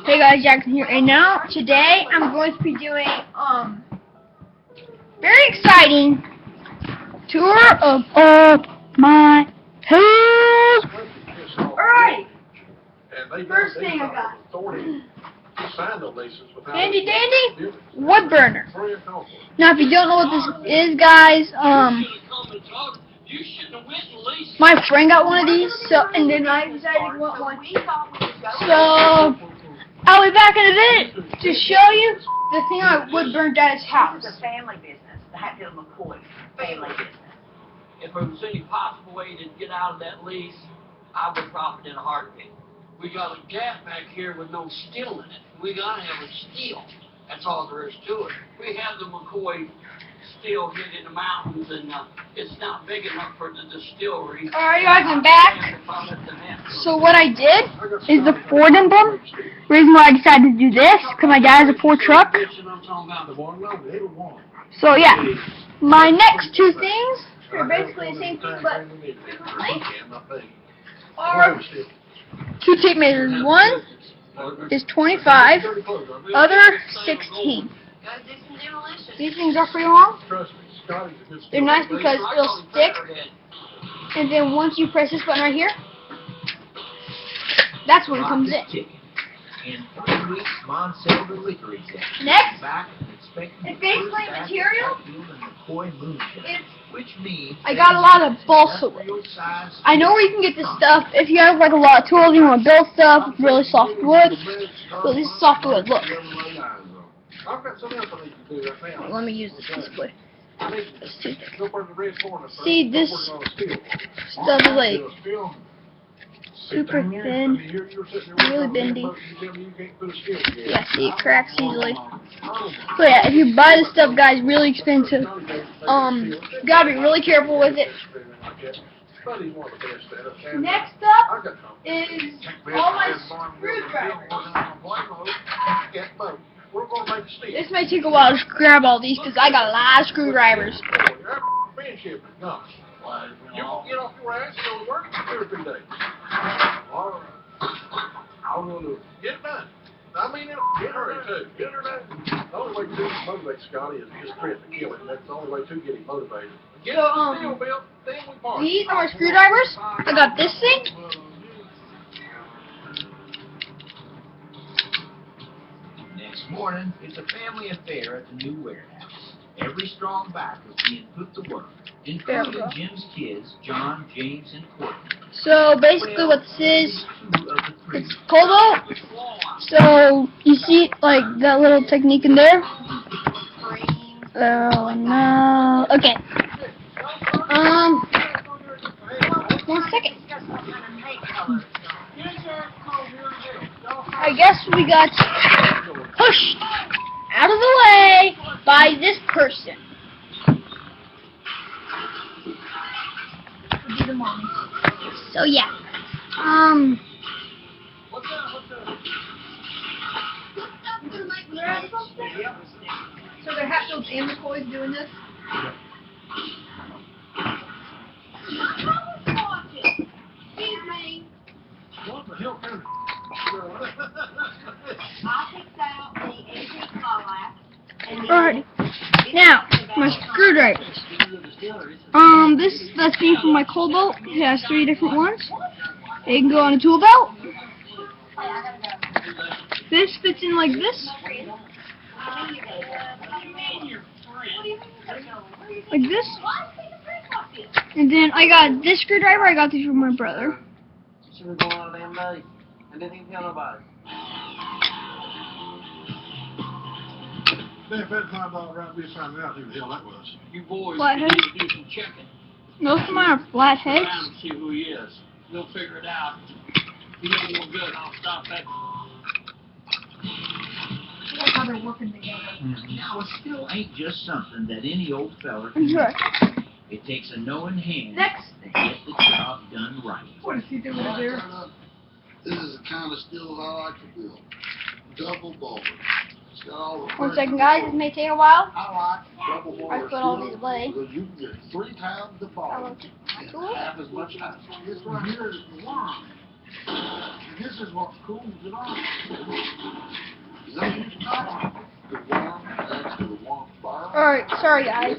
Hey guys, Jackson here, and now today I'm going to be doing very exciting tour of all my tools. Alright, first thing I got, handy dandy wood burner. Now if you don't know what this is, guys, my friend got one of these, and then I decided to want one. So I'll be back in a minute to show you the thing I wood burned at his house. It's a family business, the Hatfield McCoy family business. If there was any possible way to get out of that lease, I would drop it in a heartbeat. We got a gap back here with no steel in it. We gotta have a steel. That's all there is to it. We have the McCoy steel hid in the mountains, and it's not big enough for the distillery. Alright guys, I'm back. So what I did is the Ford emblem. Reason why I decided to do this, because my dad has a Ford truck. So yeah, my next two things are basically the same thing, but differently, are two tape measures. One is 25, other 16. These things are pretty long. They're nice because it'll stick, and then once you press this button right here, that's when it comes in. Next, it's basically material. I got a lot of balsa wood. I know where you can get this stuff if you have like a lot of tools, you want to build stuff with really soft wood. So this is soft wood, look. Let me use this display. See, this stuff is like super thin, really bendy. Yeah, see, it cracks easily. So yeah, if you buy this stuff, guys, really expensive. You gotta be really careful with it. Next up is all my screwdrivers. This may take a while to grab all these because I got a lot of screwdrivers. You won't get off your ass and go to work in 2 or 3 days. All right. I'm going to get it done. I mean, get her too. Get her done. The only way to motivate Scotty is just threaten to kill him. That's the only way to get him motivated. Get the deal, Bill. Then we part. These are my screwdrivers. I got this thing. Next morning, it's a family affair at the new warehouse. Every strong back is being put to work, including Jim's kids, John, James, and Courtney. So basically what this is, it's cobalt. So you see like that little technique in there? Oh no. Okay. 1 second. I guess we got pushed out of the way by this person. So yeah. So they're Hatfield and McCoy's doing this? What the hell kind of Alright. Now, my screwdrivers. That's being from my Cobalt. It has 3 different ones. They can go on a tool belt. This fits in like this. Like this. And then I got this screwdriver. I got these from my brother. She was going on a damn day. I didn't even tell nobody. Then if that time all around, we found out who the hell that was. You boys Flathead? need to do some checking. Most of mine are flatheads. Around and see who he is. We'll figure it out. If he ain't no good, I'll stop that. That's how they're working together. Now, a skill ain't just something that any old feller can do. Sure. It takes a knowing hand Next. to get the job done right. What is he doing there? This is the kind of stills I like to build. Double board. It's got all the 1 second, guys. This may take a while. I like double board. I put all these away. Because you can get 3 times the I volume want to in half as much time. This right here is the worm. This is what cools it off. Let it stop. The warm, that's the warm fire. Alright, sorry guys.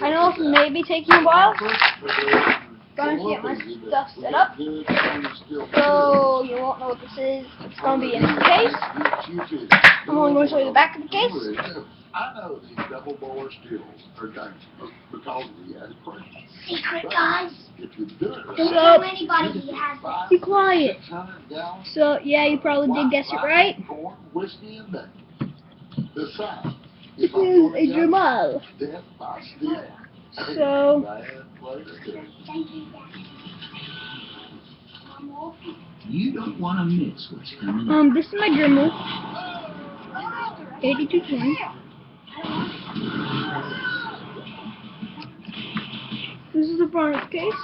I know this may be taking a while. Going to get my stuff set up. So you won't know what this is. It's going to be in this case. I'm only going to show you the back of the case. I know these double borer stills are dangerous because of the added pressure. Secret, guys. If you do it Don't right, tell anybody he has this. Be quiet. 600 gallons So yeah, you probably did guess it right. corn, whiskey, and bacon. Besides, This if I'm is gonna a get Jamal. death by still. So Bad flavor too. Thank you, Dad. Mom, You don't want to miss what's coming up. this is my Dremel. 8220. This is the front of the case.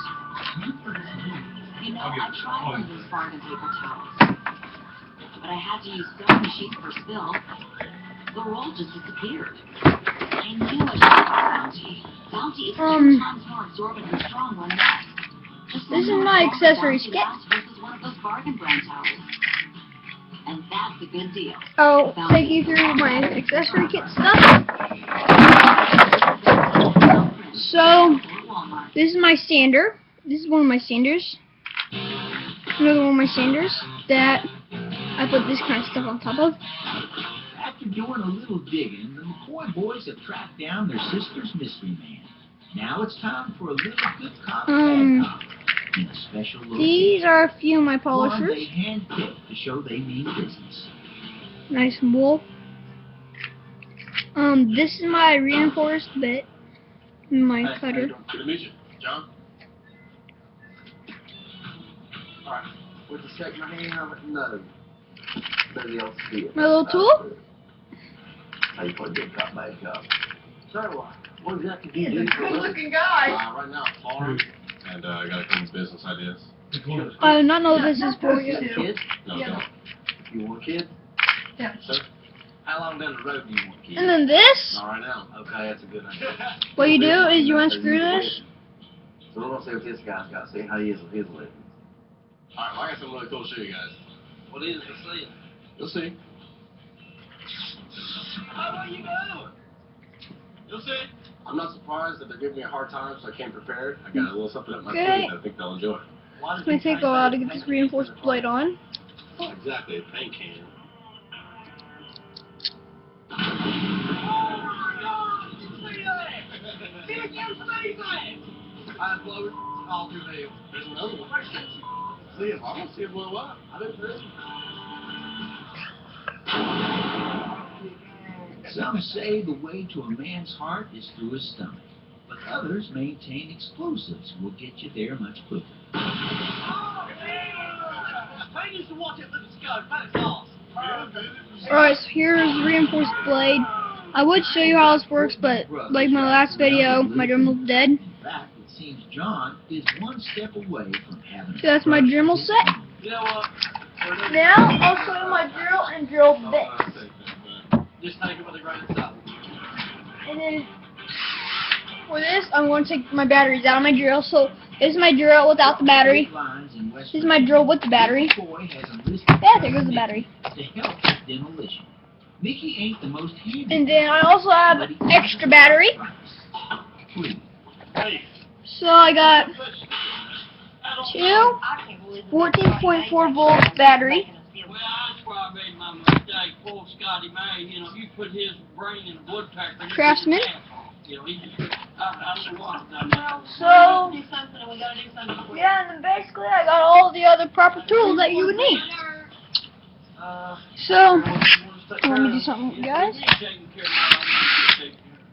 You know, I tried one of those bargain paper towels, but I had to use so many sheets per spill, the roll just disappeared. I knew it was Bounty. Bounty is 10 times more absorbent and strong when wet. Just This is one my more accessories Bounty kit. lasts versus one of those bargain brand towels. And that's a good deal. I'll take you through my accessory kit stuff. So this is my sander. This is one of my sanders. Another one of my sanders that I put this kind of stuff on top of. After doing a little digging, the McCoy boys have tracked down their sister's mystery man. Now it's time for a little good cop, bad cop in a special location. These are a few of my One polishers. they handpicked to show they mean business. Nice wool. This is my reinforced bit. My cutter. Good to meet you. John? Alright, with the shake my hand on it, no. Nobody else see it. My little tool. How you put good cop, bad cop. So, what exactly do you do for a Good living? looking guy. Right now, I'm farming, and I got a couple business ideas. I do not know this is for You you. got kids? No, don't. You want kids? Yeah. Sir? How long down the road do you want kids? And then this, Not right now. Okay, that's a good idea. what you do is you unscrew this. So we're gonna see what this guy's got, see how he is with his living. Alright, well, I got something really cool to show you guys. What is it to see? You'll see. How are you doing? You'll see. I'm not surprised that they're giving me a hard time, so I came prepared. I got a little something up my Okay. sleeve that I think they'll enjoy. It's going to take a while to get this reinforced plate on. Not exactly a paint can. I blew it all through there. There's another one. See if I don't see it blow up. I didn't see it. Some say the way to a man's heart is through his stomach, but others maintain explosives will get you there much quicker. I used to watch it with the scope, that's awesome. Alright, so here's the reinforced blade. I would show you how this works, but like my last video, my Dremel's dead. In fact, it seems John is one step away from having a So that's my Dremel set. You know what? Now I'll show you my drill and drill bit. Just take it with a grain of salt. And then for this, I'm going to take my batteries out of my drill. So this is my drill without the battery. This is my drill with the battery. Yeah, there goes the battery. To help with demolition. Mickey ain't the most handy. And then I also have an extra battery. So I got two 14.4 volt battery. Well, that's where I made my mistake. Poor Scotty May, you know, you put his brain in a woodpecker. he Craftsman. You know, he just, I don't want to. So Do something, and we gotta do something before. yeah, and then basically I got all the other proper tools that you would need. So let me do something with you guys.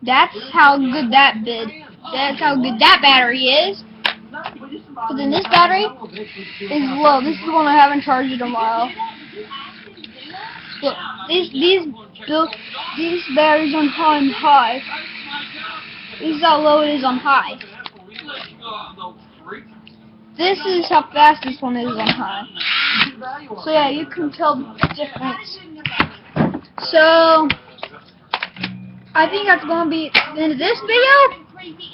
That's how good that bid. That's how good that battery is. But then this battery is low. This is the one I haven't charged in a while. Look, these batteries on high. This is how low it is on high. This is how fast this one is on high. So yeah, you can tell the difference. So I think that's gonna be the end of this video.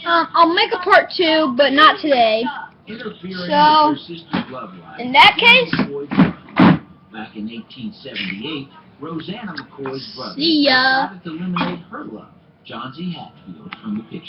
I'll make a part 2, but not today. Interfering So, with her sister's love life. in that case, McCoy died. Back in 1878, Rosanna McCoy's brother see ya. decided to eliminate her love, John Z. Hatfield, from the picture.